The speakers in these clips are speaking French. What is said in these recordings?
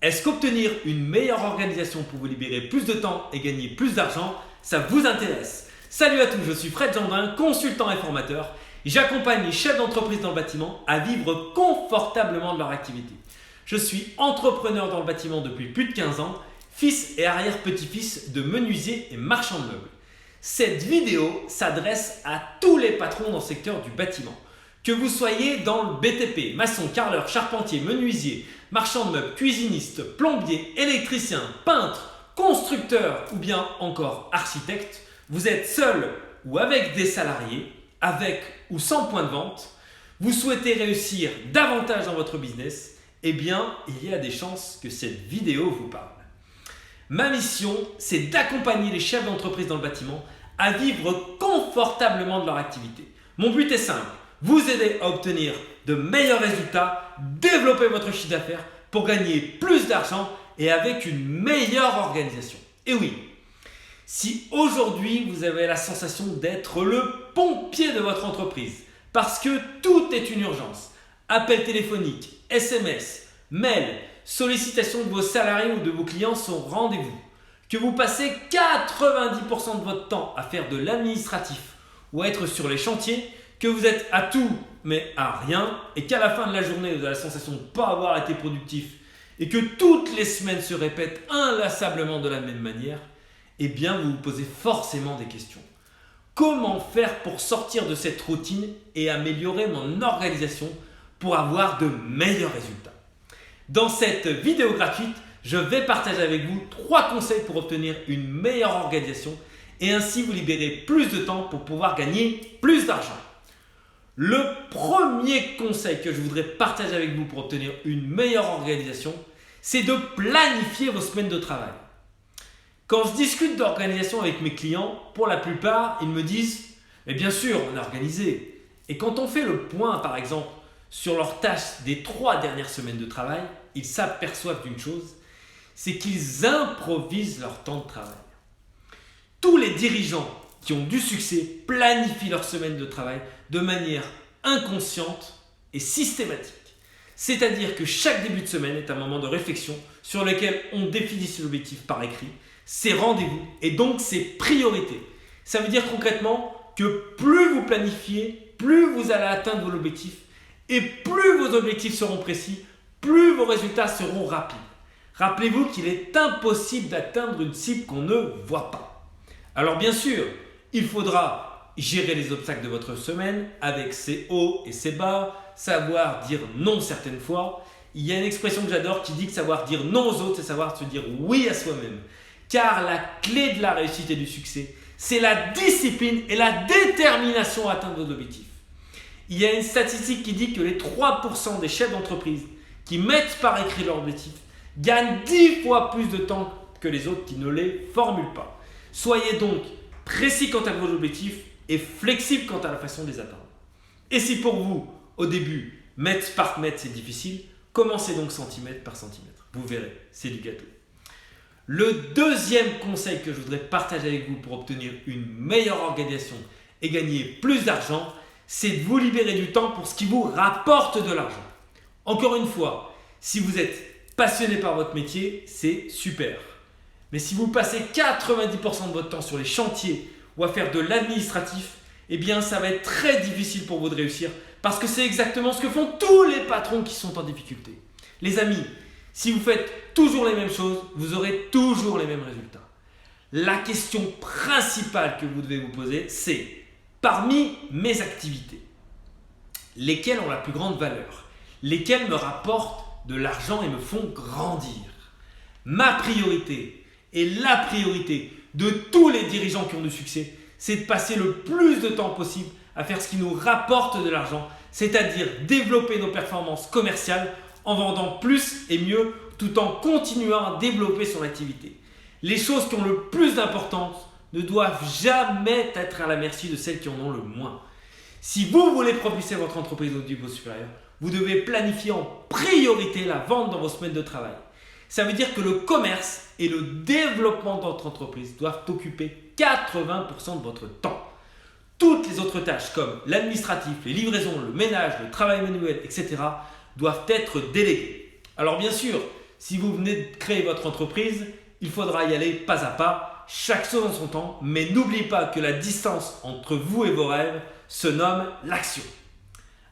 Est-ce qu'obtenir une meilleure organisation pour vous libérer plus de temps et gagner plus d'argent, ça vous intéresse? Salut à tous, je suis Fred Gendrin, consultant et formateur. J'accompagne les chefs d'entreprise dans le bâtiment à vivre confortablement de leur activité. Je suis entrepreneur dans le bâtiment depuis plus de 15 ans, fils et arrière-petit-fils de menuisier et marchand de meubles. Cette vidéo s'adresse à tous les patrons dans le secteur du bâtiment. Que vous soyez dans le BTP, maçon, carreleur, charpentier, menuisier, marchand de meubles, cuisiniste, plombier, électricien, peintre, constructeur ou bien encore architecte, vous êtes seul ou avec des salariés, avec ou sans point de vente, vous souhaitez réussir davantage dans votre business, eh bien, il y a des chances que cette vidéo vous parle. Ma mission, c'est d'accompagner les chefs d'entreprise dans le bâtiment à vivre confortablement de leur activité. Mon but est simple, vous aider à obtenir de meilleurs résultats, développer votre chiffre d'affaires pour gagner plus d'argent et avec une meilleure organisation. Et oui, si aujourd'hui vous avez la sensation d'être le pompier de votre entreprise parce que tout est une urgence, appel téléphonique, SMS, mail, sollicitation de vos salariés ou de vos clients sont au rendez-vous, que vous passez 90% de votre temps à faire de l'administratif ou à être sur les chantiers, que vous êtes à tout mais à rien et qu'à la fin de la journée vous avez la sensation de ne pas avoir été productif et que toutes les semaines se répètent inlassablement de la même manière, eh bien vous vous posez forcément des questions. Comment faire pour sortir de cette routine et améliorer mon organisation pour avoir de meilleurs résultats? Dans cette vidéo gratuite, je vais partager avec vous 3 conseils pour obtenir une meilleure organisation et ainsi vous libérer plus de temps pour pouvoir gagner plus d'argent. Le premier conseil que je voudrais partager avec vous pour obtenir une meilleure organisation, c'est de planifier vos semaines de travail. Quand je discute d'organisation avec mes clients, pour la plupart, ils me disent « Mais bien sûr, on est organisé ». Et quand on fait le point, par exemple, sur leurs tâches des 3 dernières semaines de travail, ils s'aperçoivent d'une chose, c'est qu'ils improvisent leur temps de travail. Tous les dirigeants qui ont du succès planifient leur semaine de travail de manière inconsciente et systématique. C'est-à-dire que chaque début de semaine est un moment de réflexion sur lequel on définit ses objectifs par écrit, ses rendez-vous et donc ses priorités. Ça veut dire concrètement que plus vous planifiez, plus vous allez atteindre vos objectifs et plus vos objectifs seront précis, plus vos résultats seront rapides. Rappelez-vous qu'il est impossible d'atteindre une cible qu'on ne voit pas. Alors bien sûr, il faudra gérer les obstacles de votre semaine avec ses hauts et ses bas, savoir dire non certaines fois. Il y a une expression que j'adore qui dit que savoir dire non aux autres, c'est savoir se dire oui à soi-même. Car la clé de la réussite et du succès, c'est la discipline et la détermination à atteindre vos objectifs. Il y a une statistique qui dit que les 3% des chefs d'entreprise qui mettent par écrit leurs objectifs gagnent 10 fois plus de temps que les autres qui ne les formulent pas. Soyez donc précis quant à vos objectifs et flexible quant à la façon de les atteindre. Et si pour vous, au début, mètre par mètre c'est difficile, commencez donc centimètre par centimètre. Vous verrez, c'est du gâteau. Le deuxième conseil que je voudrais partager avec vous pour obtenir une meilleure organisation et gagner plus d'argent, c'est de vous libérer du temps pour ce qui vous rapporte de l'argent. Encore une fois, si vous êtes passionné par votre métier, c'est super. Mais si vous passez 90% de votre temps sur les chantiers ou à faire de l'administratif, eh bien ça va être très difficile pour vous de réussir parce que c'est exactement ce que font tous les patrons qui sont en difficulté. Les amis, si vous faites toujours les mêmes choses, vous aurez toujours les mêmes résultats. La question principale que vous devez vous poser, c'est parmi mes activités, lesquelles ont la plus grande valeur, lesquelles me rapportent de l'argent et me font grandir. Ma priorité et la priorité de tous les dirigeants qui ont du succès, c'est de passer le plus de temps possible à faire ce qui nous rapporte de l'argent, c'est-à-dire développer nos performances commerciales en vendant plus et mieux tout en continuant à développer son activité. Les choses qui ont le plus d'importance ne doivent jamais être à la merci de celles qui en ont le moins. Si vous voulez propulser votre entreprise au niveau supérieur, vous devez planifier en priorité la vente dans vos semaines de travail. Ça veut dire que le commerce et le développement de votre entreprise doivent occuper 80% de votre temps. Toutes les autres tâches comme l'administratif, les livraisons, le ménage, le travail manuel, etc. doivent être déléguées. Alors bien sûr, si vous venez de créer votre entreprise, il faudra y aller pas à pas, chaque chose en son temps, mais n'oubliez pas que la distance entre vous et vos rêves se nomme l'action.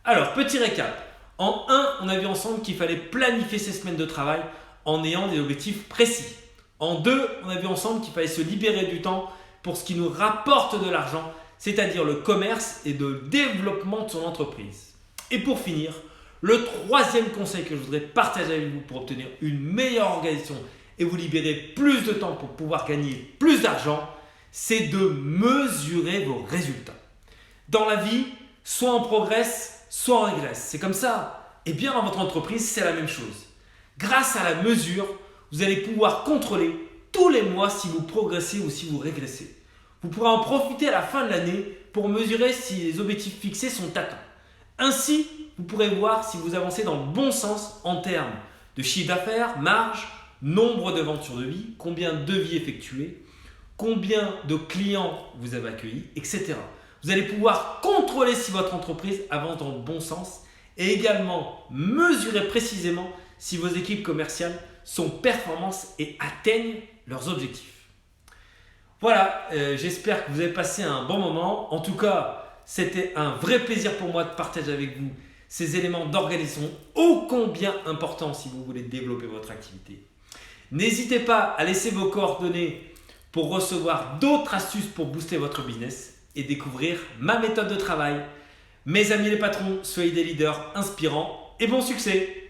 Alors, petit récap. En 1, on a vu ensemble qu'il fallait planifier ses semaines de travail en ayant des objectifs précis. En 2, on a vu ensemble qu'il fallait se libérer du temps pour ce qui nous rapporte de l'argent, c'est-à-dire le commerce et le développement de son entreprise. Et pour finir, le 3e conseil que je voudrais partager avec vous pour obtenir une meilleure organisation et vous libérer plus de temps pour pouvoir gagner plus d'argent, c'est de mesurer vos résultats. Dans la vie, soit on progresse, soit on régresse. C'est comme ça. Et bien dans votre entreprise, c'est la même chose. Grâce à la mesure, vous allez pouvoir contrôler tous les mois si vous progressez ou si vous régressez. Vous pourrez en profiter à la fin de l'année pour mesurer si les objectifs fixés sont atteints. Ainsi, vous pourrez voir si vous avancez dans le bon sens en termes de chiffre d'affaires, marge, nombre de ventes sur devis, combien de devis effectués, combien de clients vous avez accueillis, etc. Vous allez pouvoir contrôler si votre entreprise avance dans le bon sens et également mesurer précisément si vos équipes commerciales sont performantes et atteignent leurs objectifs. Voilà, j'espère que vous avez passé un bon moment. En tout cas, c'était un vrai plaisir pour moi de partager avec vous ces éléments d'organisation ô combien importants si vous voulez développer votre activité. N'hésitez pas à laisser vos coordonnées pour recevoir d'autres astuces pour booster votre business et découvrir ma méthode de travail. Mes amis les patrons, soyez des leaders inspirants et bon succès!